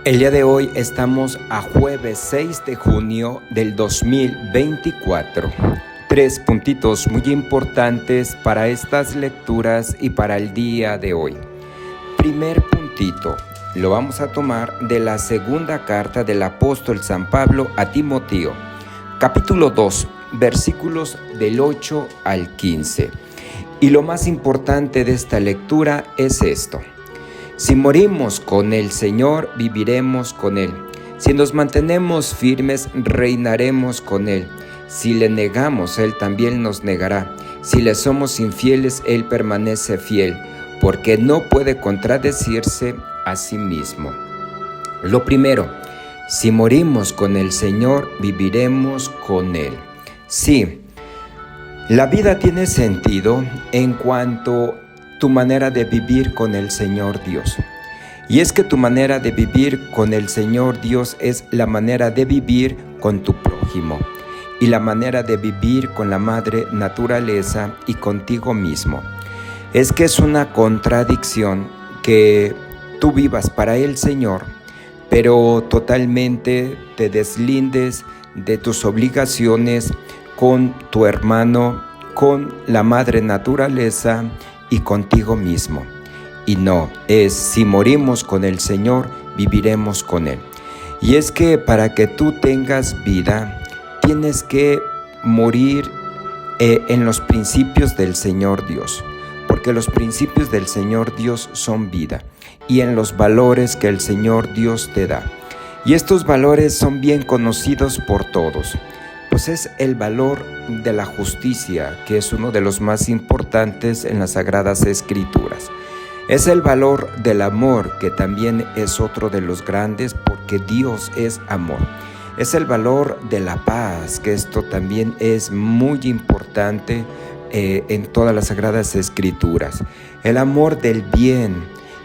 El día de hoy estamos a jueves 6 de junio del 2024. 3 puntitos muy importantes para estas lecturas y para el día de hoy. Primer puntito, lo vamos a tomar de la segunda carta del apóstol San Pablo a Timoteo, capítulo 2, versículos del 8 al 15. Y lo más importante de esta lectura es esto: si morimos con el Señor, viviremos con Él. Si nos mantenemos firmes, reinaremos con Él. Si le negamos, Él también nos negará. Si le somos infieles, Él permanece fiel, porque no puede contradecirse a sí mismo. Lo primero, si morimos con el Señor, viviremos con Él. Sí, la vida tiene sentido en cuanto tu manera de vivir con el Señor Dios. Y es que tu manera de vivir con el Señor Dios es la manera de vivir con tu prójimo y la manera de vivir con la madre naturaleza y contigo mismo. Es que es una contradicción que tú vivas para el Señor, pero totalmente te deslindes de tus obligaciones con tu hermano, con la madre naturaleza y contigo mismo. Y no, es si morimos con el Señor, viviremos con Él. Y es que para que tú tengas vida, tienes que morir en los principios del Señor Dios, porque los principios del Señor Dios son vida, y en los valores que el Señor Dios te da. Y estos valores son bien conocidos por todos. Pues es el valor de la justicia, que es uno de los más importantes en las Sagradas Escrituras. Es el valor del amor, que también es otro de los grandes, porque Dios es amor. Es el valor de la paz, que esto también es muy importante en todas las Sagradas Escrituras. El amor del bien,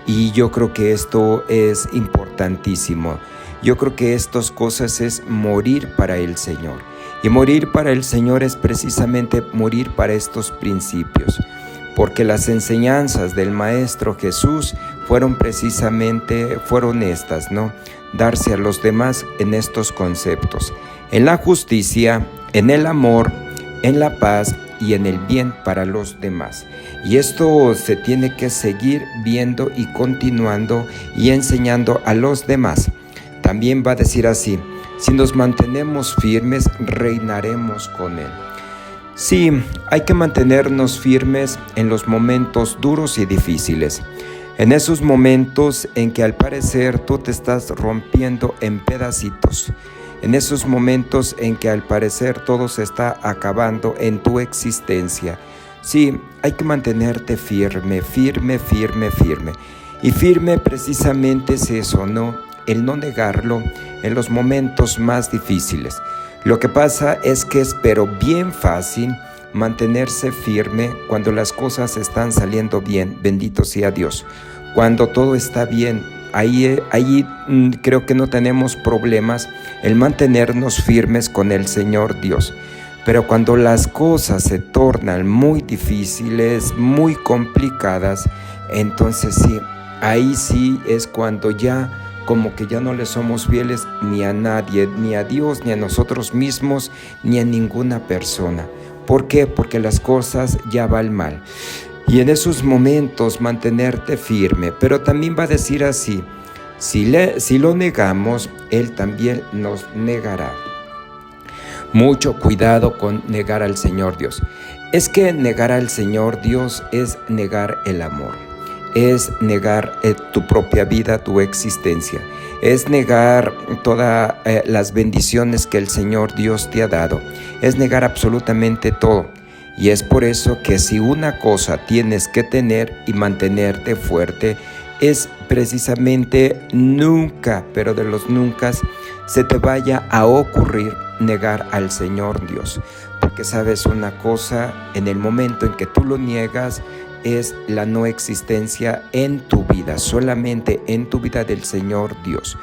y yo creo que esto es importantísimo. Yo creo que estas cosas es morir para el Señor. Y morir para el Señor es precisamente morir para estos principios, porque las enseñanzas del Maestro Jesús fueron estas, ¿no? Darse a los demás en estos conceptos, en la justicia, en el amor, en la paz y en el bien para los demás. Y esto se tiene que seguir viendo y continuando y enseñando a los demás. También va a decir así: si nos mantenemos firmes, reinaremos con Él. Sí, hay que mantenernos firmes en los momentos duros y difíciles. En esos momentos en que al parecer tú te estás rompiendo en pedacitos. En esos momentos en que al parecer todo se está acabando en tu existencia. Sí, hay que mantenerte firme, firme, firme, firme. Y firme precisamente es eso, ¿no? El no negarlo en los momentos más difíciles. Lo que pasa es que es pero bien fácil mantenerse firme cuando las cosas están saliendo bien, bendito sea Dios. Cuando todo está bien, ahí creo que no tenemos problemas el mantenernos firmes con el Señor Dios. Pero cuando las cosas se tornan muy difíciles, muy complicadas, entonces sí, ahí sí es cuando ya como que ya no le somos fieles ni a nadie, ni a Dios, ni a nosotros mismos, ni a ninguna persona. ¿Por qué? Porque las cosas ya van mal. Y en esos momentos mantenerte firme, pero también va a decir así: si lo negamos, Él también nos negará. Mucho cuidado con negar al Señor Dios. Es que negar al Señor Dios es negar el amor. Es negar tu propia vida, tu existencia. Es negar todas las bendiciones que el Señor Dios te ha dado. Es negar absolutamente todo. Y es por eso que si una cosa tienes que tener y mantenerte fuerte, es precisamente nunca, pero de los nunca, se te vaya a ocurrir negar al Señor Dios. Porque sabes una cosa, en el momento en que tú lo niegas, es la no existencia en tu vida, solamente en tu vida del Señor Dios.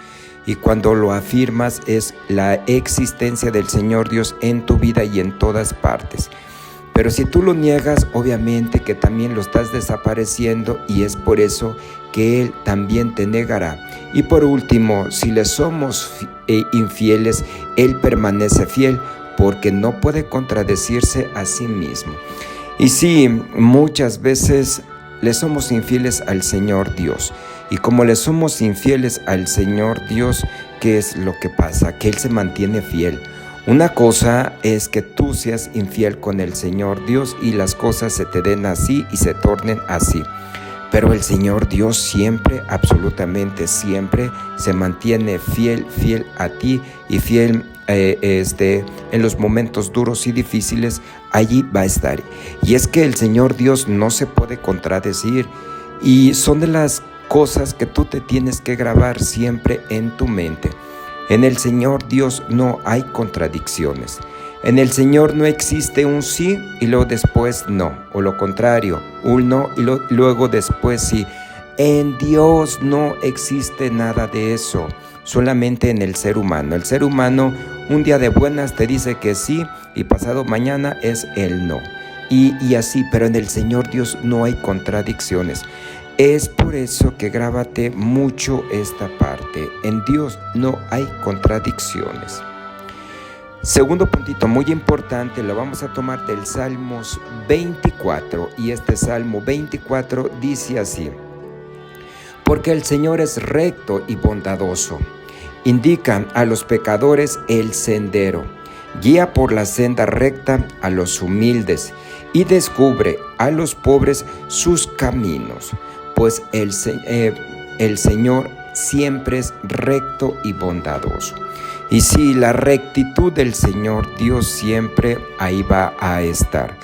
Y cuando lo afirmas es la existencia del Señor Dios en tu vida y en todas partes. Pero si tú lo niegas, obviamente que también lo estás desapareciendo y es por eso que Él también te negará. Y por último, si le somos infieles, Él permanece fiel porque no puede contradecirse a sí mismo. Y sí, muchas veces le somos infieles al Señor Dios. Y como le somos infieles al Señor Dios, ¿qué es lo que pasa? Que Él se mantiene fiel. Una cosa es que tú seas infiel con el Señor Dios y las cosas se te den así y se tornen así. Pero el Señor Dios siempre, absolutamente siempre, se mantiene fiel a ti y fiel en los momentos duros y difíciles, allí va a estar. Y es que el Señor Dios no se puede contradecir y son de las cosas que tú te tienes que grabar siempre en tu mente. En el Señor Dios no hay contradicciones. En el Señor no existe un sí y luego después no, o lo contrario, un no y luego después sí. En Dios no existe nada de eso, solamente en el ser humano. El ser humano un día de buenas te dice que sí y pasado mañana es el no. Y así, pero en el Señor Dios no hay contradicciones. Es por eso que grábate mucho esta parte. En Dios no hay contradicciones. Segundo puntito muy importante, lo vamos a tomar del Salmos 24. Y este Salmo 24 dice así: porque el Señor es recto y bondadoso, indica a los pecadores el sendero, guía por la senda recta a los humildes y descubre a los pobres sus caminos. Pues el Señor siempre es recto y bondadoso. Y sí, la rectitud del Señor Dios siempre ahí va a estar.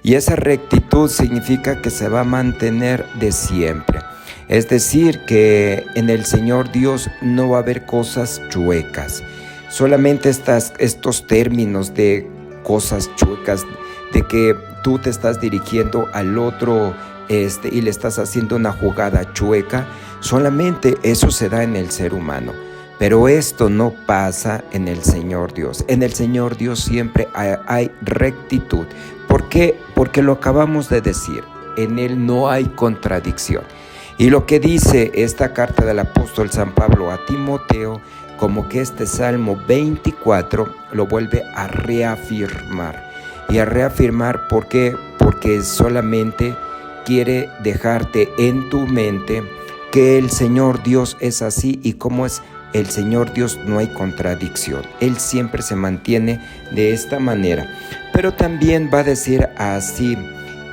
Y esa rectitud significa que se va a mantener de siempre. Es decir, que en el Señor Dios no va a haber cosas chuecas. Solamente estos términos de cosas chuecas, de que tú te estás dirigiendo al otro y le estás haciendo una jugada chueca, solamente eso se da en el ser humano. Pero esto no pasa en el Señor Dios. En el Señor Dios siempre hay rectitud. ¿Por qué? Porque lo acabamos de decir, en Él no hay contradicción. Y lo que dice esta carta del apóstol San Pablo a Timoteo, como que este Salmo 24 lo vuelve a reafirmar. Y a reafirmar, ¿por qué? Porque solamente quiere dejarte en tu mente que el Señor Dios es así y como es el Señor Dios no hay contradicción. Él siempre se mantiene de esta manera. Pero también va a decir así: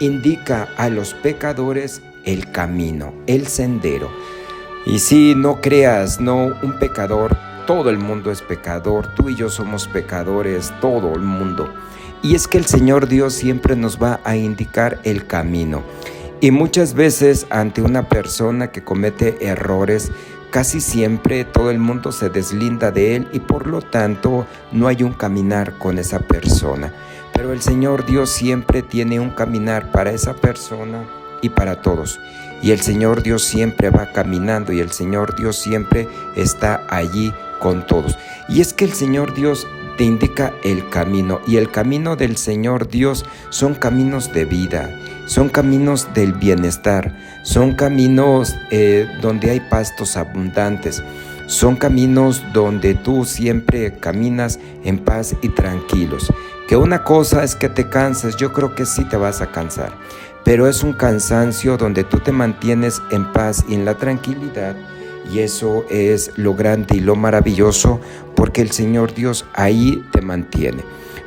indica a los pecadores el camino, el sendero. Y si no creas, no, un pecador, todo el mundo es pecador, tú y yo somos pecadores, todo el mundo. Y es que el Señor Dios siempre nos va a indicar el camino. Y muchas veces ante una persona que comete errores, casi siempre todo el mundo se deslinda de él y por lo tanto no hay un caminar con esa persona. Pero el Señor Dios siempre tiene un caminar para esa persona y para todos. Y el Señor Dios siempre va caminando y el Señor Dios siempre está allí con todos. Y es que el Señor Dios te indica el camino y el camino del Señor Dios son caminos de vida. Son caminos del bienestar, son caminos donde hay pastos abundantes, son caminos donde tú siempre caminas en paz y tranquilos. Que una cosa es que te canses, yo creo que sí te vas a cansar, pero es un cansancio donde tú te mantienes en paz y en la tranquilidad, y eso es lo grande y lo maravilloso, porque el Señor Dios ahí te mantiene.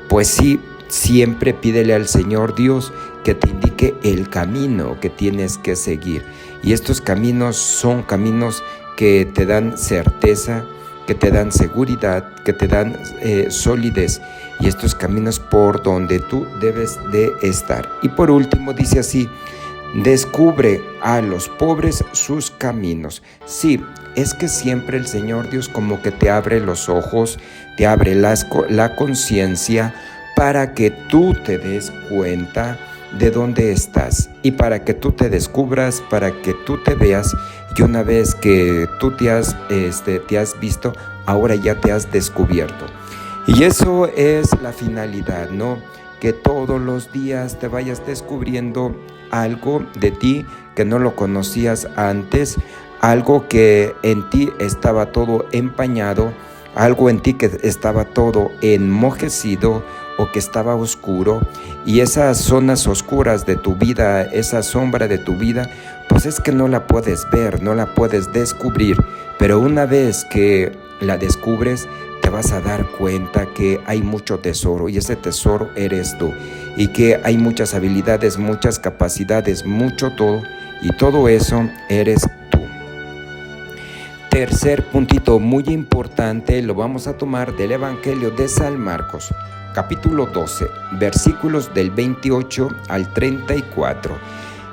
Pues sí, siempre pídele al Señor Dios que te indique el camino que tienes que seguir. Y estos caminos son caminos que te dan certeza, que te dan seguridad, que te dan solidez. Y estos caminos por donde tú debes de estar. Y por último dice así: descubre a los pobres sus caminos. Sí, es que siempre el Señor Dios como que te abre los ojos, te abre la conciencia, para que tú te des cuenta de dónde estás y para que tú te descubras, para que tú te veas, y una vez que tú te has visto, ahora ya te has descubierto. Y eso es la finalidad, ¿no? que todos los días te vayas descubriendo algo de ti que no lo conocías antes, algo que en ti estaba todo empañado, algo en ti que estaba todo enmojecido o que estaba oscuro, y esas zonas oscuras de tu vida, esa sombra de tu vida, pues es que no la puedes ver, no la puedes descubrir, pero una vez que la descubres, te vas a dar cuenta que hay mucho tesoro, y ese tesoro eres tú, y que hay muchas habilidades, muchas capacidades, mucho todo, y todo eso eres tú. Tercer puntito muy importante, lo vamos a tomar del Evangelio de San Marcos, capítulo 12, versículos del 28 al 34.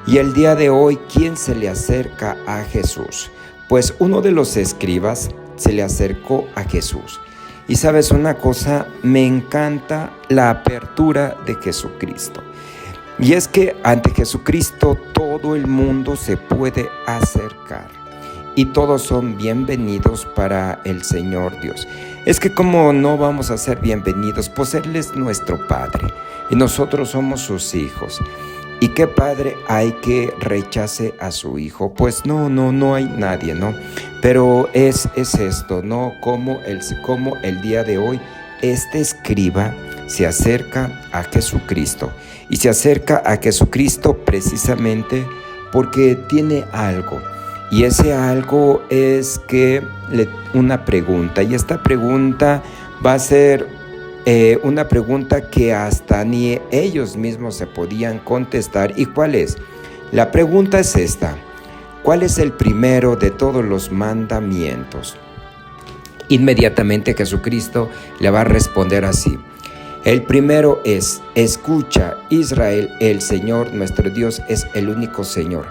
Y el día de hoy, ¿quién se le acerca a Jesús? Pues uno de los escribas se le acercó a Jesús. Y sabes una cosa, me encanta la apertura de Jesucristo. Y es que ante Jesucristo todo el mundo se puede acercar. Y todos son bienvenidos para el Señor Dios. Es que ¿cómo no vamos a ser bienvenidos? Pues Él es nuestro Padre y nosotros somos sus hijos. ¿Y qué padre hay que rechace a su hijo? Pues no hay nadie, ¿no? Pero es esto, ¿no? Como el día de hoy, este escriba se acerca a Jesucristo. Y se acerca a Jesucristo precisamente porque tiene algo. Y ese algo es que una pregunta. Y esta pregunta va a ser una pregunta que hasta ni ellos mismos se podían contestar. ¿Y cuál es? La pregunta es esta: ¿cuál es el primero de todos los mandamientos? Inmediatamente Jesucristo le va a responder así: el primero es: escucha, Israel, el Señor nuestro Dios es el único Señor.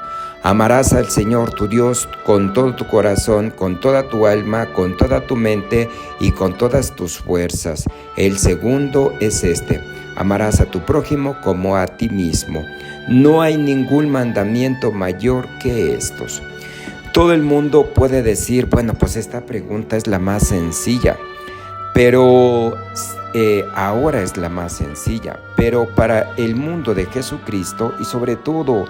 Amarás al Señor tu Dios con todo tu corazón, con toda tu alma, con toda tu mente y con todas tus fuerzas. El segundo es este: amarás a tu prójimo como a ti mismo. No hay ningún mandamiento mayor que estos. Todo el mundo puede decir, bueno, pues esta pregunta es la más sencilla, pero ahora es la más sencilla. Pero para el mundo de Jesucristo y sobre todo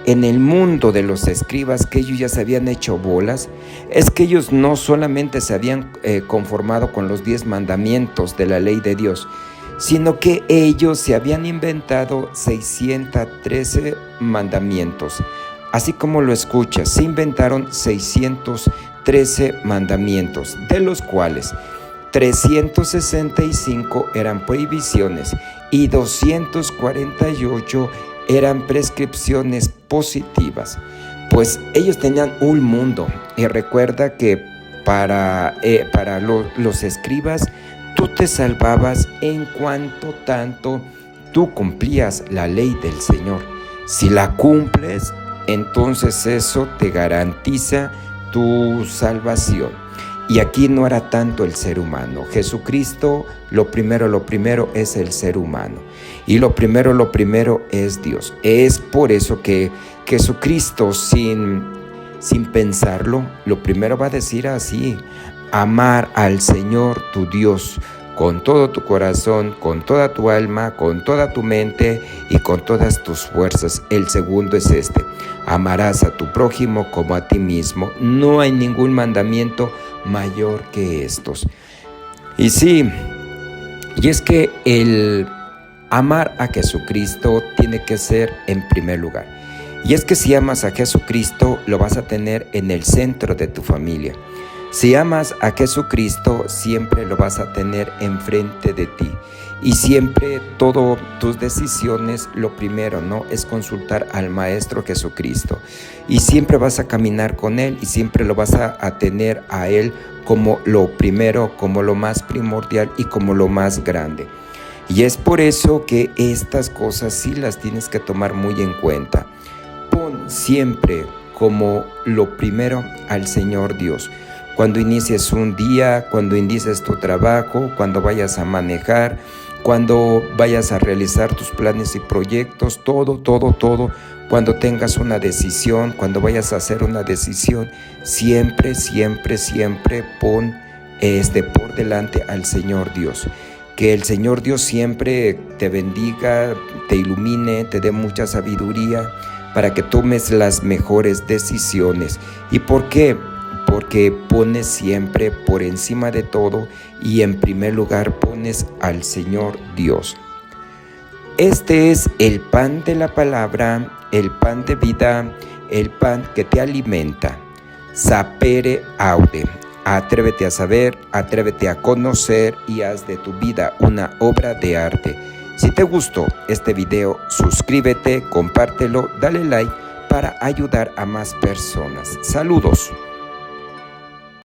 en el mundo de los escribas, que ellos ya se habían hecho bolas, es que ellos no solamente se habían conformado con los 10 mandamientos de la ley de Dios, sino que ellos se habían inventado 613 mandamientos. Así como lo escuchas, se inventaron 613 mandamientos, de los cuales 365 eran prohibiciones y 248 eran prescripciones positivas. Pues ellos tenían un mundo, y recuerda que para los escribas tú te salvabas en cuanto tanto tú cumplías la ley del Señor. Si la cumples, entonces eso te garantiza tu salvación. Y aquí no era tanto el ser humano. Jesucristo, lo primero es el ser humano. Y lo primero es Dios. Es por eso que Jesucristo, sin pensarlo, lo primero va a decir así: amar al Señor tu Dios con todo tu corazón, con toda tu alma, con toda tu mente y con todas tus fuerzas. El segundo es este: amarás a tu prójimo como a ti mismo. No hay ningún mandamiento mayor que estos. Y sí, y es que el amar a Jesucristo tiene que ser en primer lugar. Y es que si amas a Jesucristo, lo vas a tener en el centro de tu familia. Si amas a Jesucristo, siempre lo vas a tener enfrente de ti. Y siempre todas tus decisiones, lo primero, ¿no?, es consultar al Maestro Jesucristo. Y siempre vas a caminar con Él y siempre lo vas a tener a Él como lo primero, como lo más primordial y como lo más grande. Y es por eso que estas cosas sí las tienes que tomar muy en cuenta. Pon siempre como lo primero al Señor Dios. Cuando inicies un día, cuando inicies tu trabajo, cuando vayas a manejar, cuando vayas a realizar tus planes y proyectos, todo, cuando tengas una decisión, cuando vayas a hacer una decisión, siempre pon por delante al Señor Dios. Que el Señor Dios siempre te bendiga, te ilumine, te dé mucha sabiduría para que tomes las mejores decisiones. ¿Y por qué? Porque pones siempre por encima de todo y en primer lugar pones al Señor Dios. Este es el pan de la palabra, el pan de vida, el pan que te alimenta. Sapere aude. Atrévete a saber, atrévete a conocer y haz de tu vida una obra de arte. Si te gustó este video, suscríbete, compártelo, dale like para ayudar a más personas. Saludos.